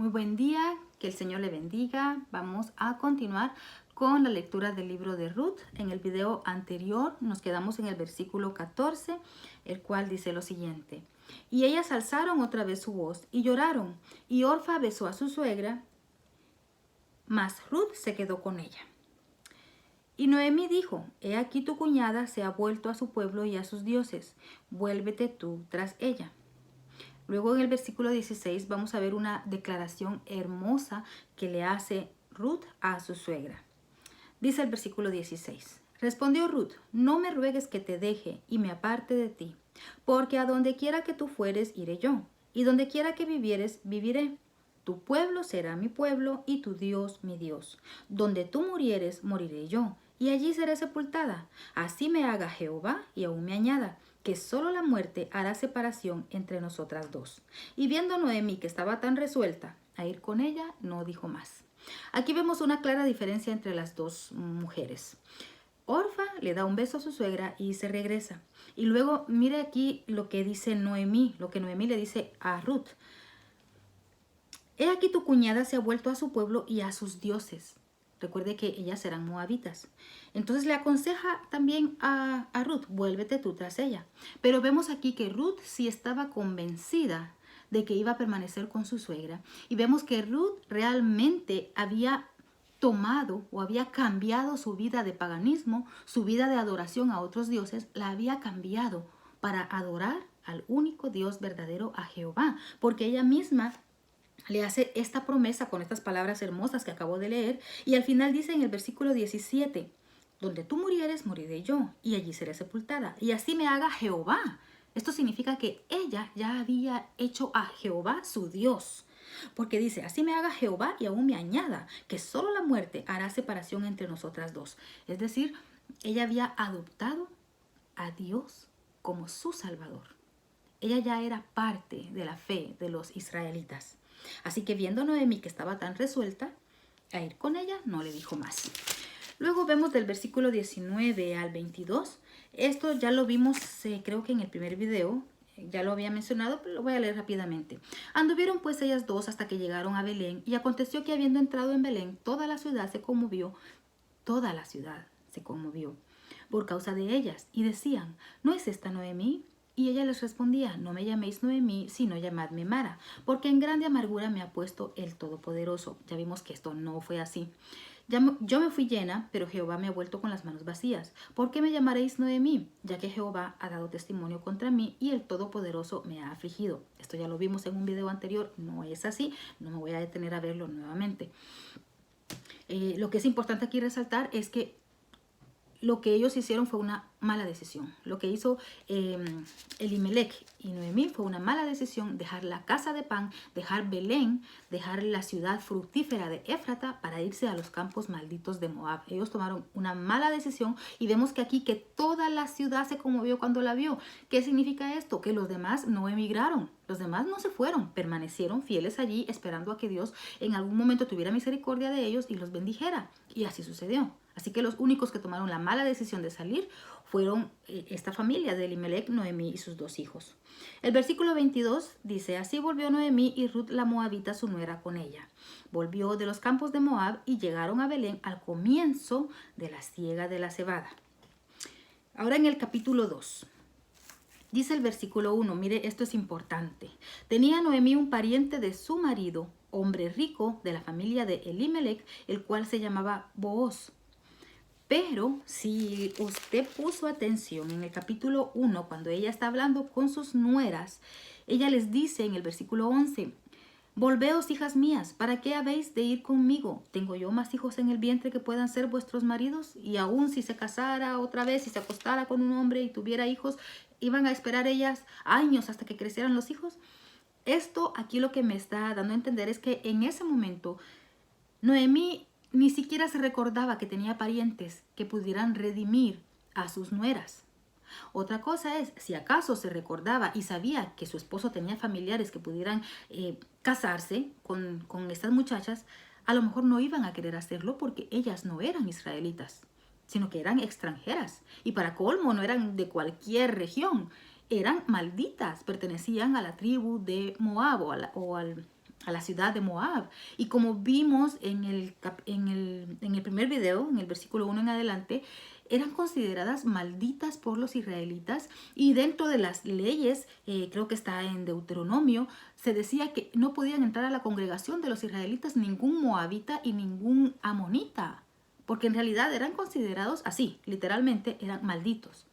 Muy buen día, que el Señor le bendiga. Vamos a continuar con la lectura del libro de Ruth. En el video anterior nos quedamos en el versículo 14, el cual dice lo siguiente. Y ellas alzaron otra vez su voz y lloraron, y Orfa besó a su suegra, mas Ruth se quedó con ella. Y Noemí dijo, he aquí tu cuñada se ha vuelto a su pueblo y a sus dioses, vuélvete tú tras ella. Luego en el versículo 16 vamos a ver una declaración hermosa que le hace Ruth a su suegra. Dice el versículo 16, respondió Ruth, no me ruegues que te deje y me aparte de ti, porque a donde quiera que tú fueres iré yo, y donde quiera que vivieres viviré. Tu pueblo será mi pueblo y tu Dios mi Dios. Donde tú murieres moriré yo, y allí seré sepultada. Así me haga Jehová y aún me añada, que solo la muerte hará separación entre nosotras dos. Y viendo Noemí que estaba tan resuelta a ir con ella, no dijo más. Aquí vemos una clara diferencia entre las dos mujeres. Orfa le da un beso a su suegra y se regresa. Y luego mire aquí lo que dice Noemí, lo que Noemí le dice a Ruth. He aquí tu cuñada se ha vuelto a su pueblo y a sus dioses. Recuerde que ellas eran moabitas. Entonces le aconseja también a Ruth, vuélvete tú tras ella. Pero vemos aquí que Ruth sí estaba convencida de que iba a permanecer con su suegra. Y vemos que Ruth realmente había tomado o había cambiado su vida de paganismo, su vida de adoración a otros dioses, la había cambiado para adorar al único Dios verdadero, a Jehová. Porque ella misma le hace esta promesa con estas palabras hermosas que acabo de leer, y al final dice en el versículo 17, donde tú murieres, moriré yo, y allí seré sepultada, y así me haga Jehová. Esto significa que ella ya había hecho a Jehová su Dios, porque dice, así me haga Jehová y aún me añada, que solo la muerte hará separación entre nosotras dos. Es decir, ella había adoptado a Dios como su Salvador. Ella ya era parte de la fe de los israelitas. Así que viendo a Noemí que estaba tan resuelta a ir con ella, no le dijo más. Luego vemos del versículo 19 al 22. Esto ya lo vimos, creo que en el primer video, ya lo había mencionado, pero lo voy a leer rápidamente. Anduvieron pues ellas dos hasta que llegaron a Belén, y aconteció que habiendo entrado en Belén, toda la ciudad se conmovió por causa de ellas, y decían, ¿no es esta Noemí? Y ella les respondía, no me llaméis Noemí, sino llamadme Mara, porque en grande amargura me ha puesto el Todopoderoso. Ya vimos que esto no fue así. Yo me fui llena, pero Jehová me ha vuelto con las manos vacías. ¿Por qué me llamaréis Noemí? Ya que Jehová ha dado testimonio contra mí y el Todopoderoso me ha afligido. Esto ya lo vimos en un video anterior, no es así, no me voy a detener a verlo nuevamente. Lo que es importante aquí resaltar es que lo que ellos hicieron fue una mala decisión. Lo que hizo Elimelech y Noemí fue una mala decisión, dejar la casa de pan, dejar Belén, dejar la ciudad fructífera de Éfrata para irse a los campos malditos de Moab. Ellos tomaron una mala decisión y vemos que aquí que toda la ciudad se conmovió cuando la vio. ¿Qué significa esto? Que los demás no emigraron. Los demás no se fueron, permanecieron fieles allí esperando a que Dios en algún momento tuviera misericordia de ellos y los bendijera. Y así sucedió. Así que los únicos que tomaron la mala decisión de salir fueron esta familia de Elimelech, Noemí y sus dos hijos. El versículo 22 dice, así volvió Noemí y Ruth la moabita su nuera con ella. Volvió de los campos de Moab y llegaron a Belén al comienzo de la siega de la cebada. Ahora en el capítulo 2. Dice el versículo 1, mire, esto es importante. Tenía Noemí un pariente de su marido, hombre rico de la familia de Elimelech, el cual se llamaba Booz. Pero si usted puso atención en el capítulo 1, cuando ella está hablando con sus nueras, ella les dice en el versículo 11, volveos, hijas mías, ¿para qué habéis de ir conmigo? ¿Tengo yo más hijos en el vientre que puedan ser vuestros maridos? Y aún si se casara otra vez, si se acostara con un hombre y tuviera hijos, ¿iban a esperar ellas años hasta que crecieran los hijos? Esto aquí lo que me está dando a entender es que en ese momento Noemí ni siquiera se recordaba que tenía parientes que pudieran redimir a sus nueras. Otra cosa es, si acaso se recordaba y sabía que su esposo tenía familiares que pudieran casarse con estas muchachas, a lo mejor no iban a querer hacerlo porque ellas no eran israelitas, sino que eran extranjeras. Y para colmo no eran de cualquier región, eran malditas, pertenecían a la tribu de Moab o al a la ciudad de Moab. Y como vimos en el primer video, en el versículo 1 en adelante, eran consideradas malditas por los israelitas, y dentro de las leyes, creo que está en Deuteronomio, se decía que no podían entrar a la congregación de los israelitas ningún moabita y ningún amonita, porque en realidad eran considerados así, literalmente eran malditos.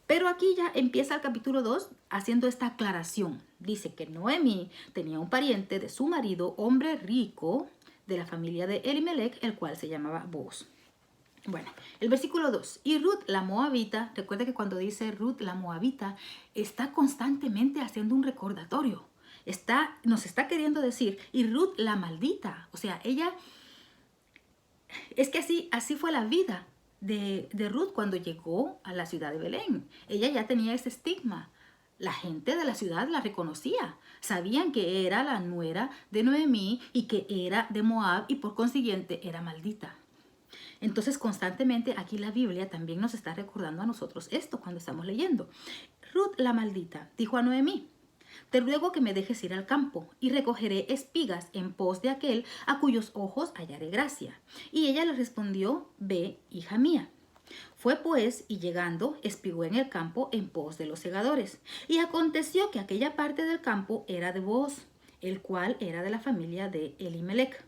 Pero aquí ya empieza el capítulo 2 haciendo esta aclaración. Dice que Noemí tenía un pariente de su marido, hombre rico, de la familia de Elimelech, el cual se llamaba Booz. Bueno, el versículo 2. Y Ruth la moabita, recuerda que cuando dice Ruth la moabita, está constantemente haciendo un recordatorio. Nos está queriendo decir, y Ruth la maldita. O sea, ella, es que así fue la vida de Ruth cuando llegó a la ciudad de Belén. Ella ya tenía ese estigma. La gente de la ciudad la reconocía. Sabían que era la nuera de Noemí y que era de Moab y por consiguiente era maldita. Entonces constantemente aquí la Biblia también nos está recordando a nosotros esto cuando estamos leyendo. Ruth la maldita dijo a Noemí: te ruego que me dejes ir al campo y recogeré espigas en pos de aquel a cuyos ojos hallaré gracia. Y ella le respondió: ve, hija mía. Fue pues, y llegando, espigó en el campo en pos de los segadores. Y aconteció que aquella parte del campo era de Booz, el cual era de la familia de Elimelech.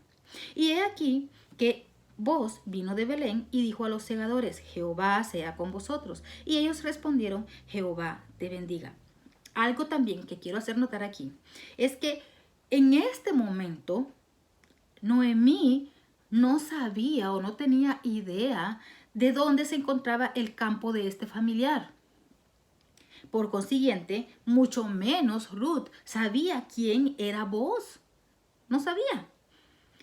Y he aquí que Booz vino de Belén y dijo a los segadores: Jehová sea con vosotros. Y ellos respondieron: Jehová te bendiga. Algo también que quiero hacer notar aquí es que en este momento Noemí no sabía o no tenía idea de dónde se encontraba el campo de este familiar. Por consiguiente, mucho menos Ruth sabía quién era Booz. No sabía.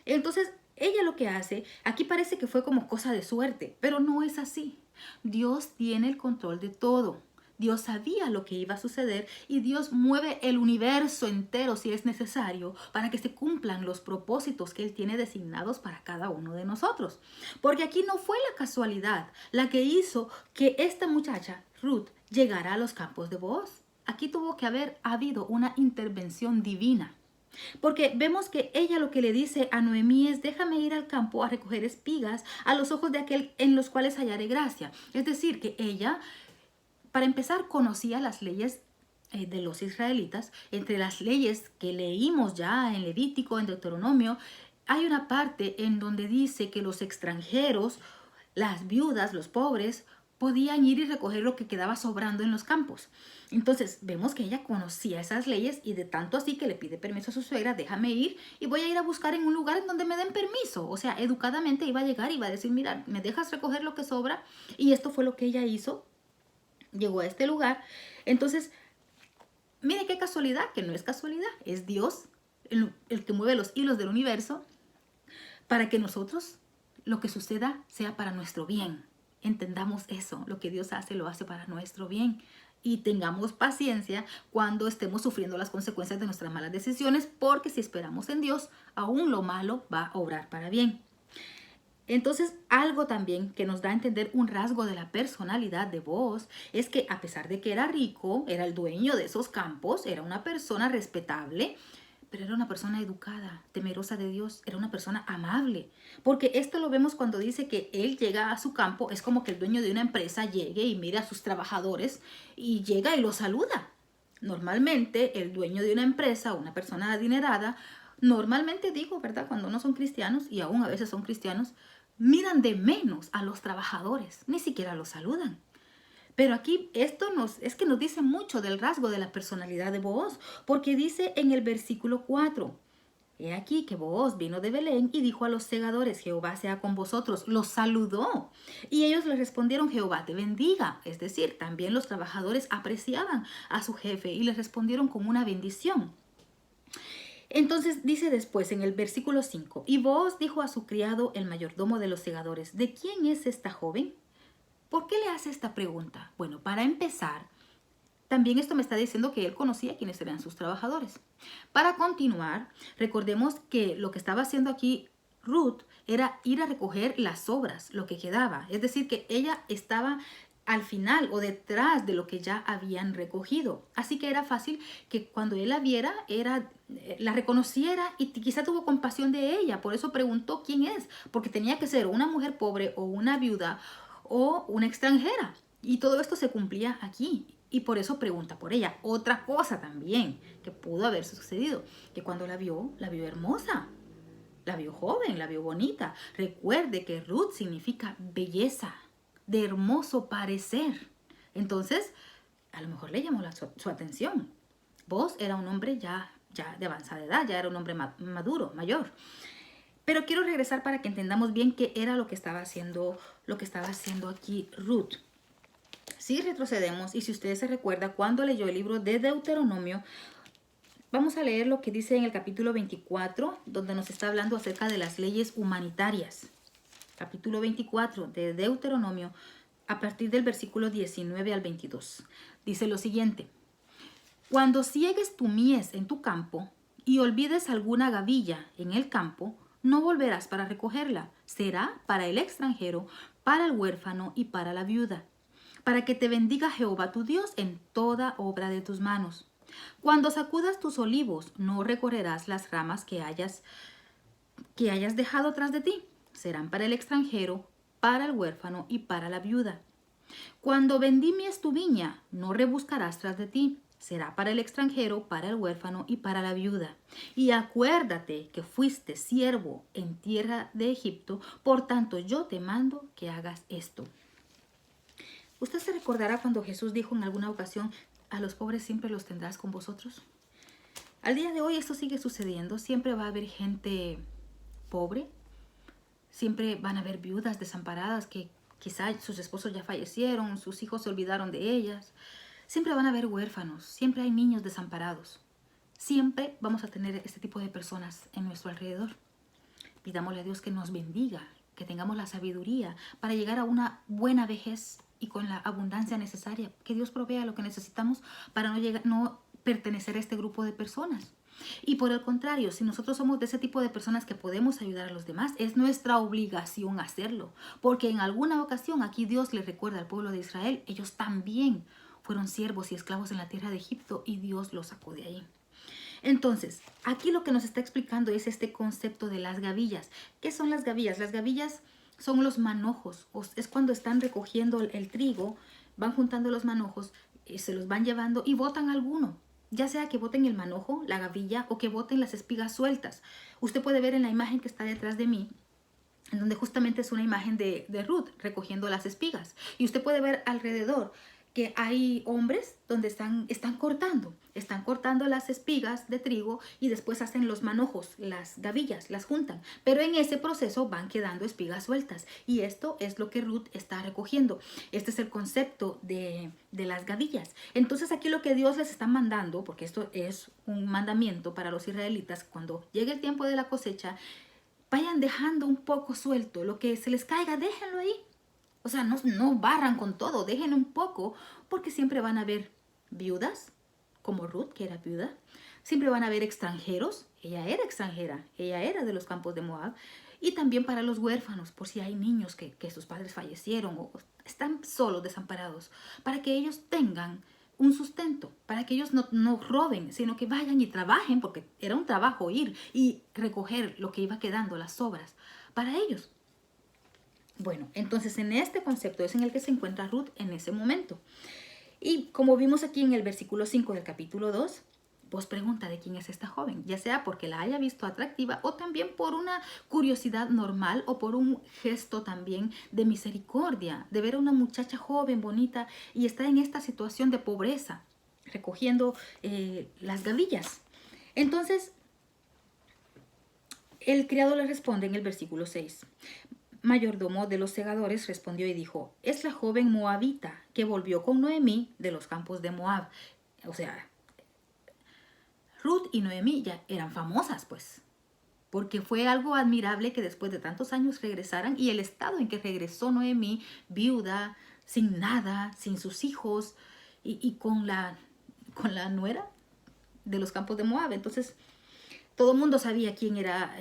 Entonces, ella lo que hace, aquí parece que fue como cosa de suerte, pero no es así. Dios tiene el control de todo. Dios sabía lo que iba a suceder y Dios mueve el universo entero si es necesario para que se cumplan los propósitos que Él tiene designados para cada uno de nosotros. Porque aquí no fue la casualidad la que hizo que esta muchacha, Ruth, llegara a los campos de Booz. Aquí tuvo que haber habido una intervención divina. Porque vemos que ella lo que le dice a Noemí es: déjame ir al campo a recoger espigas a los ojos de aquel en los cuales hallaré gracia. Es decir, que ella, para empezar, conocía las leyes de los israelitas. Entre las leyes que leímos ya en Levítico, en Deuteronomio, hay una parte en donde dice que los extranjeros, las viudas, los pobres, podían ir y recoger lo que quedaba sobrando en los campos. Entonces vemos que ella conocía esas leyes y de tanto así que le pide permiso a su suegra: déjame ir y voy a ir a buscar en un lugar en donde me den permiso. O sea, educadamente iba a llegar y iba a decir: mira, me dejas recoger lo que sobra. Y esto fue lo que ella hizo. Llegó a este lugar. Entonces, mire qué casualidad, que no es casualidad, es Dios el que mueve los hilos del universo para que nosotros, lo que suceda, sea para nuestro bien. Entendamos eso, lo que Dios hace lo hace para nuestro bien. Y tengamos paciencia cuando estemos sufriendo las consecuencias de nuestras malas decisiones, porque si esperamos en Dios, aún lo malo va a obrar para bien. Entonces, algo también que nos da a entender un rasgo de la personalidad de Booz es que, a pesar de que era rico, era el dueño de esos campos, era una persona respetable, pero era una persona educada, temerosa de Dios, era una persona amable. Porque esto lo vemos cuando dice que él llega a su campo. Es como que el dueño de una empresa llegue y mire a sus trabajadores y llega y los saluda. Normalmente el dueño de una empresa, una persona adinerada, normalmente digo, ¿verdad? Cuando no son cristianos, y aún a veces son cristianos, miran de menos a los trabajadores, ni siquiera los saludan. Pero aquí esto nos dice mucho del rasgo de la personalidad de Booz, porque dice en el versículo 4, he aquí que Booz vino de Belén y dijo a los segadores: Jehová sea con vosotros. Los saludó. Y ellos le respondieron: Jehová te bendiga. Es decir, también los trabajadores apreciaban a su jefe y le respondieron con una bendición. Entonces dice después en el versículo 5, y Booz dijo a su criado, el mayordomo de los segadores: ¿de quién es esta joven? ¿Por qué le hace esta pregunta? Bueno, para empezar, también esto me está diciendo que él conocía quiénes eran sus trabajadores. Para continuar, recordemos que lo que estaba haciendo aquí Ruth era ir a recoger las sobras, lo que quedaba. Es decir, que ella estaba al final o detrás de lo que ya habían recogido. Así que era fácil que cuando él la viera, la reconociera y quizá tuvo compasión de ella. Por eso preguntó quién es, porque tenía que ser una mujer pobre o una viuda o una extranjera. Y todo esto se cumplía aquí. Y por eso pregunta por ella. Otra cosa también que pudo haber sucedido, que cuando la vio hermosa. La vio joven, la vio bonita. Recuerde que Ruth significa belleza, de hermoso parecer. Entonces, a lo mejor le llamó su atención. Boaz era un hombre ya de avanzada edad, ya era un hombre maduro, mayor. Pero quiero regresar para que entendamos bien qué era lo que estaba haciendo aquí Ruth. Si retrocedemos, y si ustedes se recuerdan, cuando leyó el libro de Deuteronomio, vamos a leer lo que dice en el capítulo 24, donde nos está hablando acerca de las leyes humanitarias. Capítulo 24 de Deuteronomio, a partir del versículo 19 al 22. Dice lo siguiente: cuando ciegues tu mies en tu campo y olvides alguna gavilla en el campo, no volverás para recogerla. Será para el extranjero, para el huérfano y para la viuda, para que te bendiga Jehová tu Dios en toda obra de tus manos. Cuando sacudas tus olivos, no recorrerás las ramas que hayas dejado tras de ti. Serán para el extranjero, para el huérfano y para la viuda. Cuando vendimies tu viña, no rebuscarás tras de ti. Será para el extranjero, para el huérfano y para la viuda. Y acuérdate que fuiste siervo en tierra de Egipto, por tanto yo te mando que hagas esto. Usted se recordará cuando Jesús dijo en alguna ocasión: a los pobres siempre los tendrás con vosotros. Al día de hoy esto sigue sucediendo. Siempre va a haber gente pobre. Siempre van a haber viudas desamparadas que quizá sus esposos ya fallecieron, sus hijos se olvidaron de ellas. Siempre van a haber huérfanos. Siempre hay niños desamparados. Siempre vamos a tener este tipo de personas en nuestro alrededor. Pidámosle a Dios que nos bendiga, que tengamos la sabiduría para llegar a una buena vejez y con la abundancia necesaria. Que Dios provea lo que necesitamos para no pertenecer a este grupo de personas. Y por el contrario, si nosotros somos de ese tipo de personas que podemos ayudar a los demás, es nuestra obligación hacerlo. Porque en alguna ocasión aquí Dios le recuerda al pueblo de Israel, ellos también fueron siervos y esclavos en la tierra de Egipto y Dios los sacó de ahí. Entonces, aquí lo que nos está explicando es este concepto de las gavillas. ¿Qué son las gavillas? Las gavillas son los manojos. Es cuando están recogiendo el trigo, van juntando los manojos, se los van llevando y botan alguno. Ya sea que boten el manojo, la gavilla, o que boten las espigas sueltas. Usted puede ver en la imagen que está detrás de mí, en donde justamente es una imagen de Ruth recogiendo las espigas. Y usted puede ver alrededor que hay hombres donde están cortando las espigas de trigo y después hacen los manojos, las gavillas, las juntan. Pero en ese proceso van quedando espigas sueltas y esto es lo que Ruth está recogiendo. Este es el concepto de las gavillas. Entonces aquí lo que Dios les está mandando, porque esto es un mandamiento para los israelitas, cuando llegue el tiempo de la cosecha, vayan dejando un poco suelto, lo que se les caiga, déjenlo ahí. O sea, no barran con todo, dejen un poco, porque siempre van a haber viudas, como Ruth, que era viuda. Siempre van a haber extranjeros, ella era extranjera, ella era de los campos de Moab. Y también para los huérfanos, por si hay niños que sus padres fallecieron o están solos, desamparados, para que ellos tengan un sustento, para que ellos no roben, sino que vayan y trabajen, porque era un trabajo ir y recoger lo que iba quedando, las sobras, para ellos. Bueno, entonces en este concepto es en el que se encuentra Ruth en ese momento. Y como vimos aquí en el versículo 5 del capítulo 2, vos pregunta de quién es esta joven, ya sea porque la haya visto atractiva o también por una curiosidad normal o por un gesto también de misericordia, de ver a una muchacha joven, bonita y está en esta situación de pobreza, recogiendo las gavillas. Entonces, el criado le responde en el versículo 6. Mayordomo de los segadores respondió y dijo: es la joven moabita que volvió con Noemí de los campos de Moab. O sea, Ruth y Noemí ya eran famosas, pues, porque fue algo admirable que después de tantos años regresaran, y el estado en que regresó Noemí, viuda, sin nada, sin sus hijos y con la nuera de los campos de Moab. Entonces, todo el mundo sabía quién era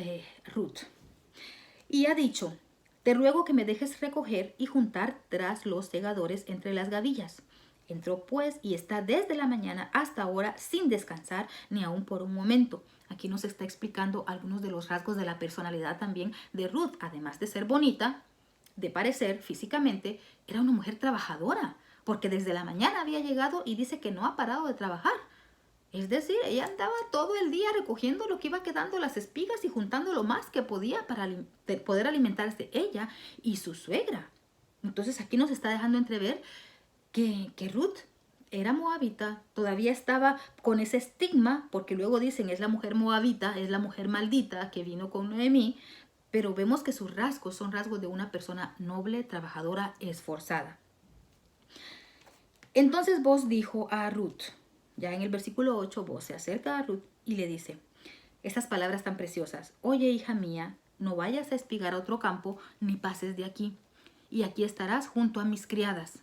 Ruth. Y ha dicho: Te ruego que me dejes recoger y juntar tras los segadores entre las gavillas. Entró pues y está desde la mañana hasta ahora sin descansar ni aun por un momento. Aquí nos está explicando algunos de los rasgos de la personalidad también de Ruth. Además de ser bonita, de parecer físicamente, era una mujer trabajadora, porque desde la mañana había llegado y dice que no ha parado de trabajar. Es decir, ella andaba todo el día recogiendo lo que iba quedando las espigas y juntando lo más que podía para poder alimentarse ella y su suegra. Entonces aquí nos está dejando entrever que Ruth era moabita, todavía estaba con ese estigma, porque luego dicen es la mujer moabita, es la mujer maldita que vino con Noemí, pero vemos que sus rasgos son rasgos de una persona noble, trabajadora, esforzada. Entonces Boaz dijo a Ruth, ya en el versículo 8, Boaz se acerca a Ruth y le dice estas palabras tan preciosas: oye, hija mía, no vayas a espigar a otro campo, ni pases de aquí, y aquí estarás junto a mis criadas.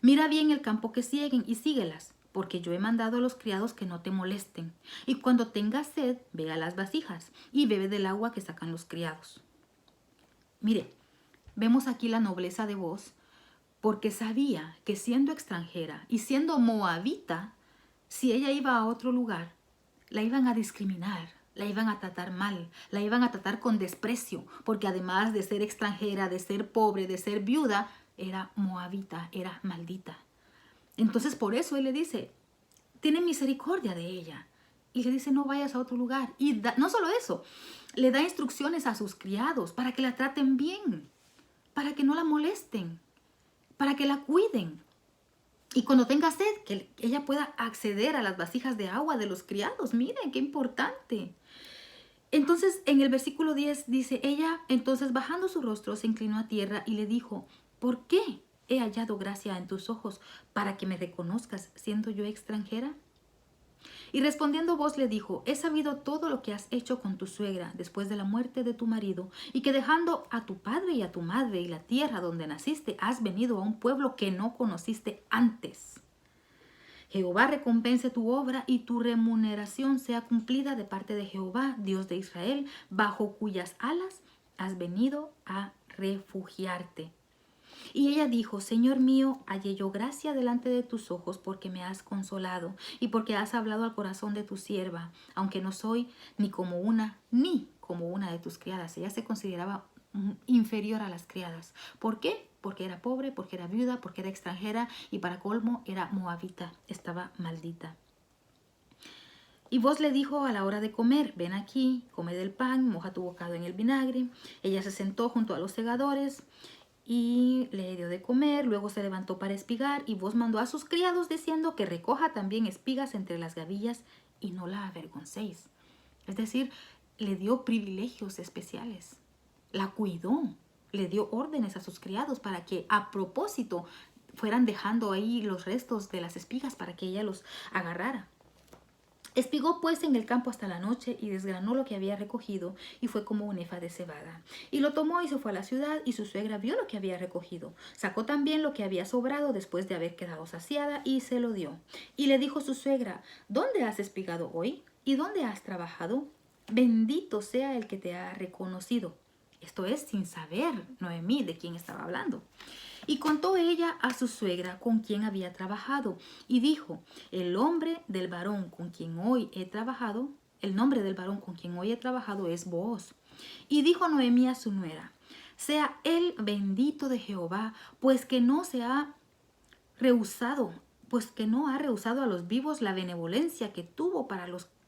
Mira bien el campo que siguen y síguelas, porque yo he mandado a los criados que no te molesten. Y cuando tengas sed, ve a las vasijas y bebe del agua que sacan los criados. Mire, vemos aquí la nobleza de Boaz, porque sabía que siendo extranjera y siendo moabita, si ella iba a otro lugar, la iban a discriminar, la iban a tratar mal, la iban a tratar con desprecio, porque además de ser extranjera, de ser pobre, de ser viuda, era moabita, era maldita. Entonces por eso él le dice, tiene misericordia de ella. Y le dice, no vayas a otro lugar. Y no solo eso, le da instrucciones a sus criados para que la traten bien, para que no la molesten, para que la cuiden. Y cuando tenga sed, que ella pueda acceder a las vasijas de agua de los criados. Miren, qué importante. Entonces, en el versículo 10 dice, ella, entonces bajando su rostro, se inclinó a tierra y le dijo, ¿por qué he hallado gracia en tus ojos para que me reconozcas siendo yo extranjera? Y respondiendo Boaz le dijo, he sabido todo lo que has hecho con tu suegra después de la muerte de tu marido, y que dejando a tu padre y a tu madre y la tierra donde naciste, has venido a un pueblo que no conociste antes. Jehová recompense tu obra y tu remuneración sea cumplida de parte de Jehová, Dios de Israel, bajo cuyas alas has venido a refugiarte. Y ella dijo, Señor mío, hallé yo gracia delante de tus ojos porque me has consolado y porque has hablado al corazón de tu sierva, aunque no soy ni como una de tus criadas. Ella se consideraba inferior a las criadas. ¿Por qué? Porque era pobre, porque era viuda, porque era extranjera y para colmo era moabita, estaba maldita. Y Boaz le dijo a la hora de comer, ven aquí, come del pan, moja tu bocado en el vinagre. Ella se sentó junto a los segadores y le dio de comer, luego se levantó para espigar y Boaz mandó a sus criados diciendo que recoja también espigas entre las gavillas y no la avergoncéis. Es decir, le dio privilegios especiales, la cuidó, le dio órdenes a sus criados para que a propósito fueran dejando ahí los restos de las espigas para que ella los agarrara. Espigó pues en el campo hasta la noche y desgranó lo que había recogido y fue como un efa de cebada. Y lo tomó y se fue a la ciudad y su suegra vio lo que había recogido. Sacó también lo que había sobrado después de haber quedado saciada y se lo dio. Y le dijo su suegra, ¿dónde has espigado hoy? ¿Y dónde has trabajado? Bendito sea el que te ha reconocido. Esto es sin saber Noemí de quién estaba hablando. Y contó ella a su suegra con quien había trabajado y dijo, el nombre del varón con quien hoy he trabajado es Booz. Y dijo Noemí a su nuera, sea él bendito de Jehová, pues que no ha rehusado a los vivos la benevolencia que tuvo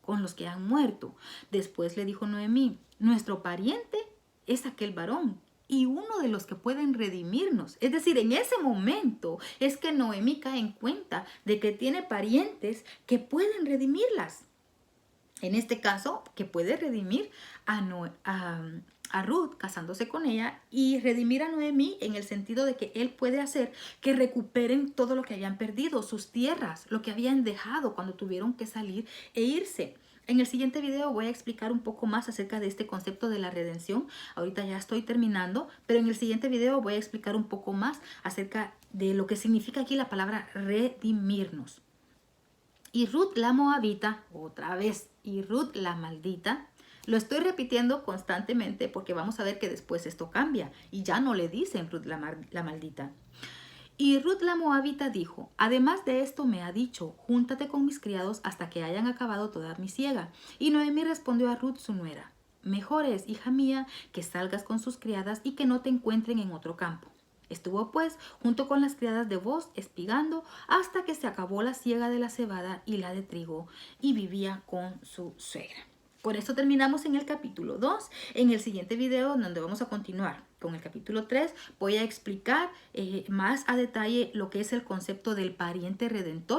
con los que han muerto. Después le dijo Noemí, nuestro pariente es aquel varón y uno de los que pueden redimirnos. Es decir, en ese momento es que Noemí cae en cuenta de que tiene parientes que pueden redimirlas. En este caso, que puede redimir a Ruth casándose con ella y redimir a Noemí en el sentido de que él puede hacer que recuperen todo lo que habían perdido, sus tierras, lo que habían dejado cuando tuvieron que salir e irse. En el siguiente video voy a explicar un poco más acerca de este concepto de la redención. Ahorita ya estoy terminando, pero en el siguiente video voy a explicar un poco más acerca de lo que significa aquí la palabra redimirnos. Y Ruth la moabita, otra vez, y Ruth la maldita, Lo estoy repitiendo constantemente porque vamos a ver que después esto cambia y ya no le dicen Ruth la maldita. Y Ruth la moabita dijo, además de esto me ha dicho, júntate con mis criados hasta que hayan acabado toda mi siega. Y Noemí respondió a Ruth su nuera, mejor es, hija mía, que salgas con sus criadas y que no te encuentren en otro campo. Estuvo pues junto con las criadas de Booz espigando hasta que se acabó la siega de la cebada y la de trigo y vivía con su suegra. Con esto terminamos en el capítulo 2. En el siguiente video, donde vamos a continuar con el capítulo 3, voy a explicar más a detalle lo que es el concepto del pariente redentor